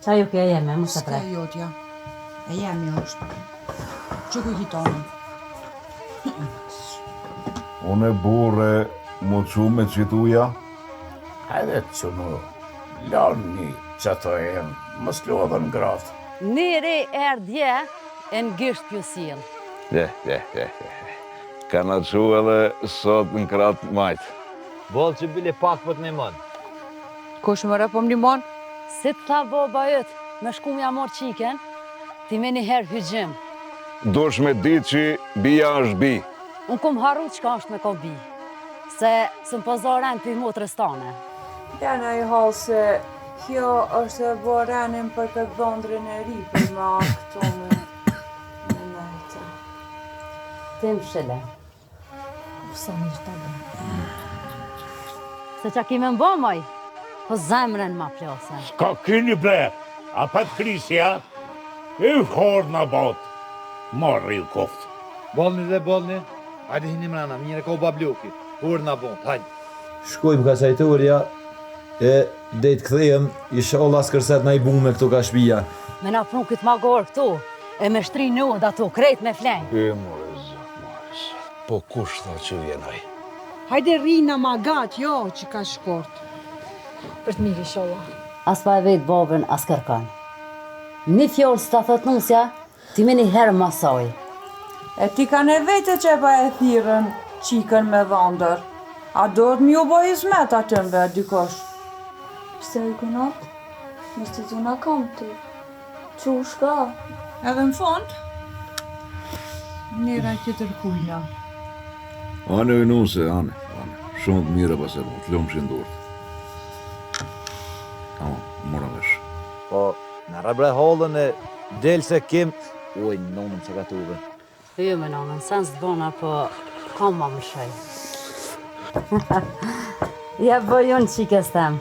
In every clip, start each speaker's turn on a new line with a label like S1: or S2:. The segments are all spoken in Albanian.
S1: Qa ju ke jeme, më së pre?
S2: S'ka jotja. E jemi është. Që ku hitonin?
S3: Unë burre mu që me qituja?
S4: Hajde që në lani që të emë, më s'lodhën gratë.
S1: Njëri dje e në gisht pju silë.
S3: Ka në që edhe sot në kratë majtë.
S5: Bolë që bile pak për të një mënë.
S2: Kush më rëpëm një mon?
S1: Si të tha boba jëtë, me shku mja morë qiken, ti me një herë hygjim.
S3: Dush me ditë që bia është bi.
S1: Unë kum harru qka është me ko bi, se së më pëzoren për motrës tane.
S6: Jana i halë se kjo është e borenin për këtë dhondrin e ri për me këto me nëjtë.
S1: Ti më shile.
S2: Sa një të bërë.
S1: Se qa kime më bomoj, po zemrën ma plose.
S4: Ka kyni ble, a pat krisja, e horë në botë, marrë i koftë.
S5: Bolni dhe bolni, hajde hini mrena, njëre ka u babluki, kur në botë, hajde.
S7: Shkojmë ka sajtoria e dejtë këthejem, isha olla skërset na i bu me këto ka shpia.
S1: Me na prun këtë magorë këtu, e me shtri në dhe ato, krejt me flenjë.
S4: Morës, po kush tha që vjenaj?
S2: Hajde rina ma gatë, jo që ka shkort. Për të mirë sholla.
S1: As pa e vetë babën, as kërkan. Një fjallë së të thot nusja, ti me një herë masoj.
S6: E ti ka ne vete që pa e thirën qikën me dhondër. A do të mjo boj izmet atëmbe, dykosh?
S8: Pse i kunat? Mështë të zuna kam ti. Që u shka?
S6: Edhe në fond? Njëra tjetër kujna.
S3: Ane e nuse, ane. Shumë të mire pas e po, të lëmë shindurët. Mora vesh.
S5: Po, në rëbre hollën e delë se kim, uj, nonën që ka tuve.
S1: Jo me nonën, sen së bona, po kam ma më shaj. Ja bëj unë qikës tem.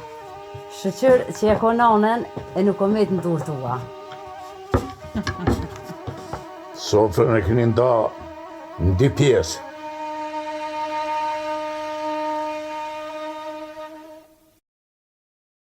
S1: Shëqyr që e ko nonën e nuk o metë në dur tua.
S4: Sotën e këni nda në di pjesë.